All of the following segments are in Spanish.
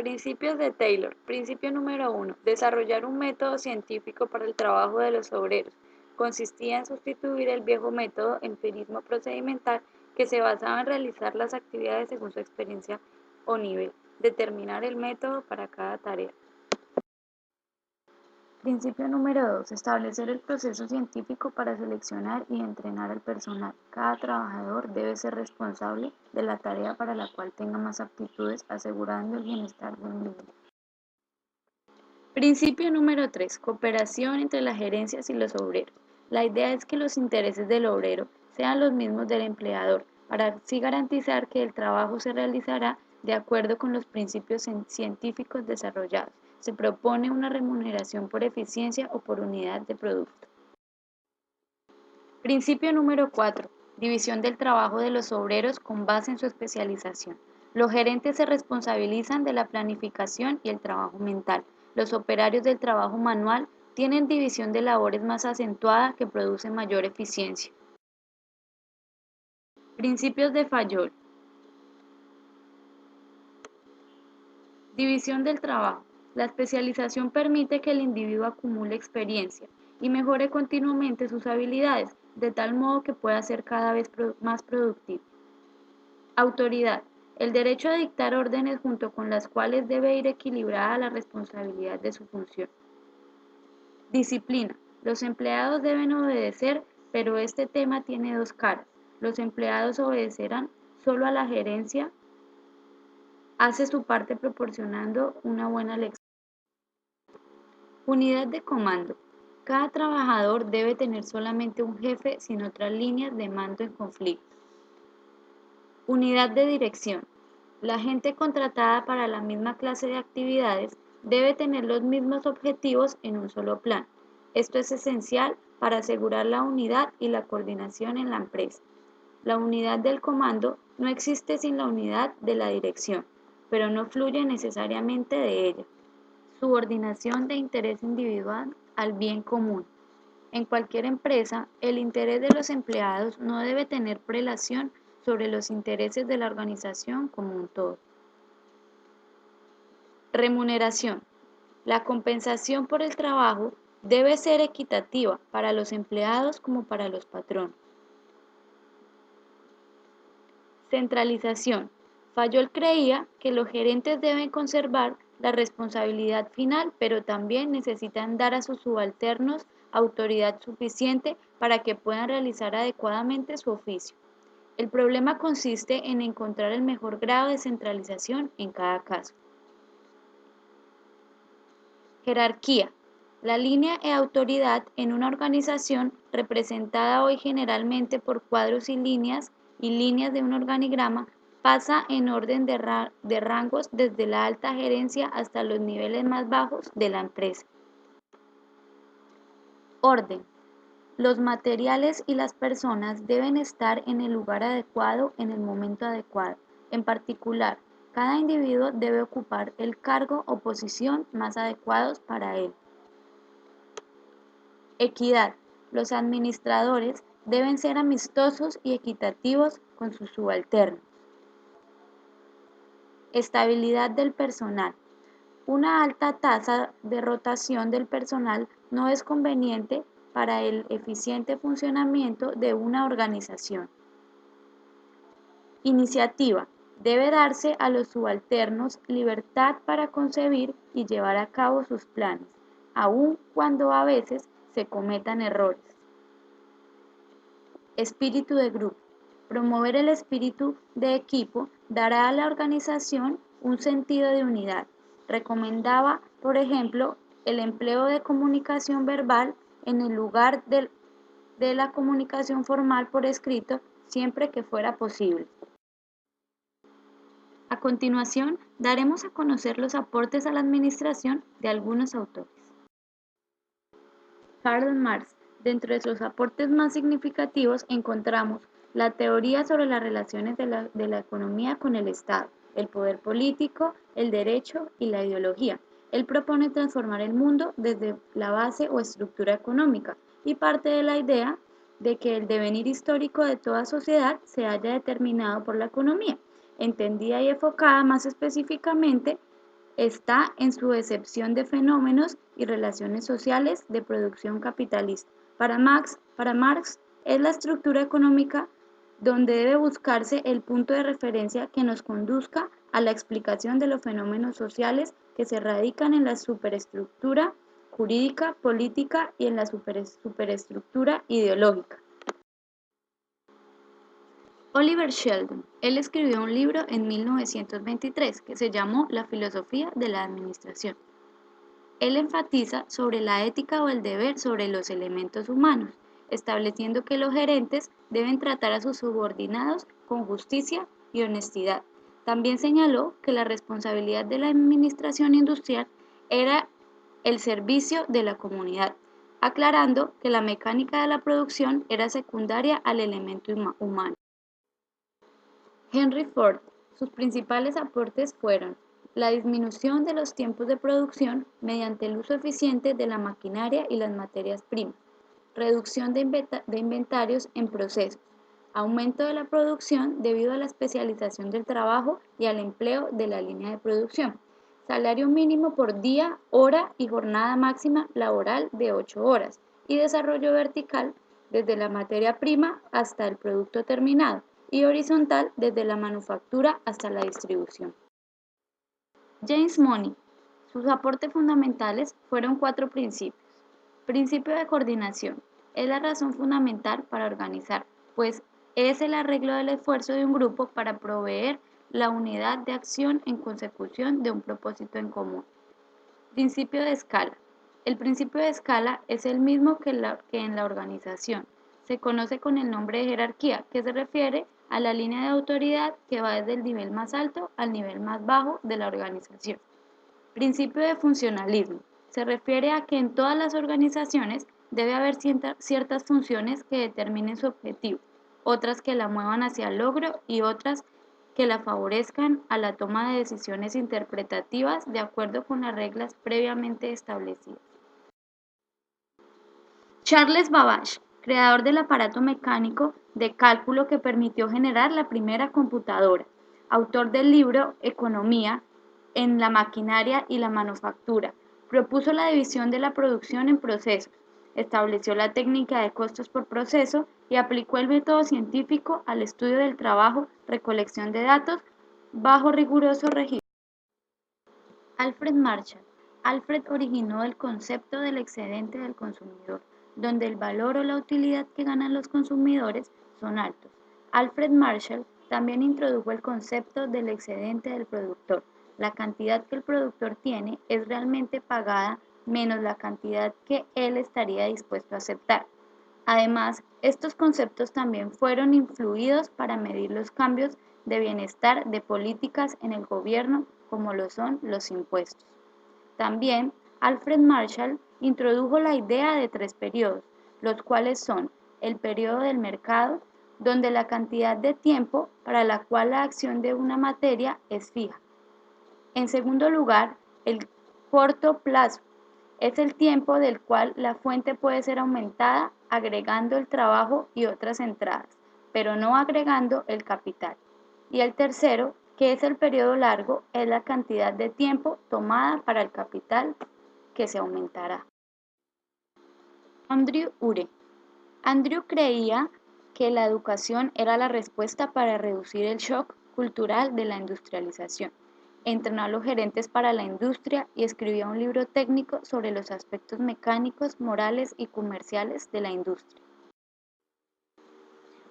Principios de Taylor. Principio número 1. Desarrollar un método científico para el trabajo de los obreros. Consistía en sustituir el viejo método empirismo procedimental que se basaba en realizar las actividades según su experiencia o nivel. Determinar el método para cada tarea. Principio número 2. Establecer el proceso científico para seleccionar y entrenar al personal. Cada trabajador debe ser responsable de la tarea para la cual tenga más aptitudes, asegurando el bienestar del mismo. Principio número 3. Cooperación entre las gerencias y los obreros. La idea es que los intereses del obrero sean los mismos del empleador, para así garantizar que el trabajo se realizará de acuerdo con los principios científicos desarrollados. Se propone una remuneración por eficiencia o por unidad de producto. Principio número 4. División del trabajo de los obreros con base en su especialización. Los gerentes se responsabilizan de la planificación y el trabajo mental. Los operarios del trabajo manual tienen división de labores más acentuada que produce mayor eficiencia. Principios de Fayol. División del trabajo. La especialización permite que el individuo acumule experiencia y mejore continuamente sus habilidades, de tal modo que pueda ser cada vez más productivo. Autoridad. El derecho a dictar órdenes junto con las cuales debe ir equilibrada la responsabilidad de su función. Disciplina. Los empleados deben obedecer, pero este tema tiene dos caras. Los empleados obedecerán solo a la gerencia, hace su parte proporcionando una buena lección. Unidad de comando. Cada trabajador debe tener solamente un jefe sin otras líneas de mando en conflicto. Unidad de dirección. La gente contratada para la misma clase de actividades debe tener los mismos objetivos en un solo plan. Esto es esencial para asegurar la unidad y la coordinación en la empresa. La unidad del comando no existe sin la unidad de la dirección, pero no fluye necesariamente de ella. Subordinación de interés individual al bien común. En cualquier empresa, el interés de los empleados no debe tener prelación sobre los intereses de la organización como un todo. Remuneración. La compensación por el trabajo debe ser equitativa para los empleados como para los patronos. Centralización. Fayol creía que los gerentes deben conservar la responsabilidad final, pero también necesitan dar a sus subalternos autoridad suficiente para que puedan realizar adecuadamente su oficio. El problema consiste en encontrar el mejor grado de centralización en cada caso. Jerarquía. La línea de autoridad en una organización, representada hoy generalmente por cuadros y líneas de un organigrama, pasa en orden de rangos desde la alta gerencia hasta los niveles más bajos de la empresa. Orden. Los materiales y las personas deben estar en el lugar adecuado en el momento adecuado. En particular, cada individuo debe ocupar el cargo o posición más adecuados para él. Equidad. Los administradores deben ser amistosos y equitativos con sus subalternos. Estabilidad del personal. Una alta tasa de rotación del personal no es conveniente para el eficiente funcionamiento de una organización. Iniciativa. Debe darse a los subalternos libertad para concebir y llevar a cabo sus planes, aun cuando a veces se cometan errores. Espíritu de grupo. Promover el espíritu de equipo dará a la organización un sentido de unidad. Recomendaba, por ejemplo, el empleo de comunicación verbal en el lugar de la comunicación formal por escrito, siempre que fuera posible. A continuación, daremos a conocer los aportes a la administración de algunos autores. Karl Marx. Dentro de sus aportes más significativos encontramos la teoría sobre las relaciones de la economía con el Estado, el poder político, el derecho y la ideología. Él propone transformar el mundo desde la base o estructura económica y parte de la idea de que el devenir histórico de toda sociedad se halla determinado por la economía, entendida y enfocada más específicamente está en su excepción de fenómenos y relaciones sociales de producción capitalista. Para Marx es la estructura económica donde debe buscarse el punto de referencia que nos conduzca a la explicación de los fenómenos sociales que se radican en la superestructura jurídica, política y en la superestructura ideológica. Oliver Sheldon, él escribió un libro en 1923 que se llamó La filosofía de la administración. Él enfatiza sobre la ética o el deber sobre los elementos humanos, estableciendo que los gerentes deben tratar a sus subordinados con justicia y honestidad. También señaló que la responsabilidad de la administración industrial era el servicio de la comunidad, aclarando que la mecánica de la producción era secundaria al elemento humano. Henry Ford, sus principales aportes fueron la disminución de los tiempos de producción mediante el uso eficiente de la maquinaria y las materias primas, reducción de inventarios en procesos, aumento de la producción debido a la especialización del trabajo y al empleo de la línea de producción, salario mínimo por día, hora y jornada máxima laboral de 8 horas y desarrollo vertical desde la materia prima hasta el producto terminado y horizontal desde la manufactura hasta la distribución. James Money, sus aportes fundamentales fueron 4 principios. Principio de coordinación, es la razón fundamental para organizar, pues es el arreglo del esfuerzo de un grupo para proveer la unidad de acción en consecución de un propósito en común. Principio de escala. El principio de escala es el mismo que en la organización. Se conoce con el nombre de jerarquía, que se refiere a la línea de autoridad que va desde el nivel más alto al nivel más bajo de la organización. Principio de funcionalismo. Se refiere a que en todas las organizaciones debe haber ciertas funciones que determinen su objetivo, otras que la muevan hacia el logro y otras que la favorezcan a la toma de decisiones interpretativas de acuerdo con las reglas previamente establecidas. Charles Babbage, creador del aparato mecánico de cálculo que permitió generar la primera computadora, autor del libro Economía en la maquinaria y la manufactura, propuso la división de la producción en procesos, estableció la técnica de costos por proceso y aplicó el método científico al estudio del trabajo, recolección de datos, bajo riguroso régimen. Alfred Marshall. Alfred originó el concepto del excedente del consumidor, donde el valor o la utilidad que ganan los consumidores son altos. Alfred Marshall también introdujo el concepto del excedente del productor. La cantidad que el productor tiene es realmente pagada menos la cantidad que él estaría dispuesto a aceptar. Además, estos conceptos también fueron influidos para medir los cambios de bienestar de políticas en el gobierno como lo son los impuestos. También, Alfred Marshall introdujo la idea de 3 periodos, los cuales son el periodo del mercado, donde la cantidad de tiempo para la cual la acción de una materia es fija. En segundo lugar, el corto plazo, es el tiempo del cual la fuente puede ser aumentada agregando el trabajo y otras entradas, pero no agregando el capital. Y el tercero, que es el periodo largo, es la cantidad de tiempo tomada para el capital que se aumentará. Andrew Ure. Andrew creía que la educación era la respuesta para reducir el shock cultural de la industrialización. Entrenó a los gerentes para la industria y escribió un libro técnico sobre los aspectos mecánicos, morales y comerciales de la industria.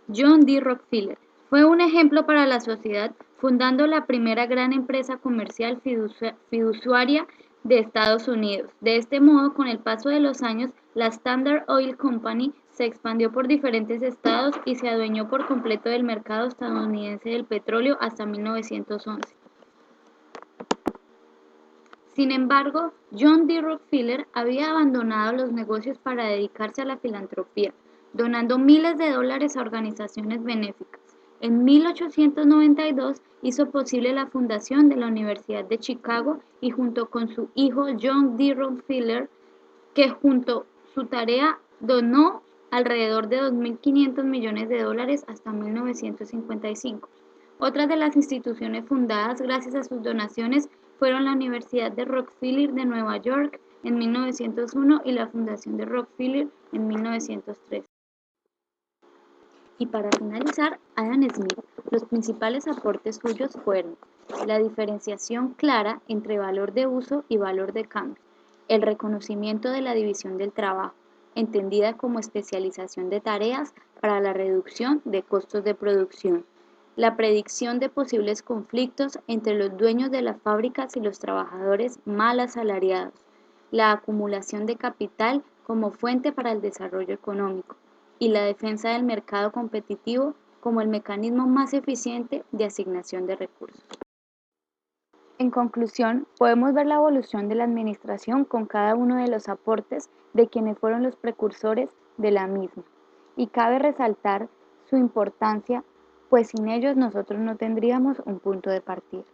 John D. Rockefeller fue un ejemplo para la sociedad, fundando la primera gran empresa comercial fiduciaria de Estados Unidos. De este modo, con el paso de los años, la Standard Oil Company se expandió por diferentes estados y se adueñó por completo del mercado estadounidense del petróleo hasta 1911. Sin embargo, John D. Rockefeller había abandonado los negocios para dedicarse a la filantropía, donando miles de dólares a organizaciones benéficas. En 1892 hizo posible la fundación de la Universidad de Chicago y junto con su hijo John D. Rockefeller, que junto su tarea donó alrededor de 2.500 millones de dólares hasta 1955. Otras de las instituciones fundadas gracias a sus donaciones fueron la Universidad de Rockefeller de Nueva York en 1901 y la Fundación de Rockefeller en 1903. Y para finalizar, Adam Smith, los principales aportes suyos fueron la diferenciación clara entre valor de uso y valor de cambio, el reconocimiento de la división del trabajo, entendida como especialización de tareas para la reducción de costos de producción, la predicción de posibles conflictos entre los dueños de las fábricas y los trabajadores mal asalariados, la acumulación de capital como fuente para el desarrollo económico y la defensa del mercado competitivo como el mecanismo más eficiente de asignación de recursos. En conclusión, podemos ver la evolución de la administración con cada uno de los aportes de quienes fueron los precursores de la misma. Y cabe resaltar su importancia, pues sin ellos nosotros no tendríamos un punto de partida.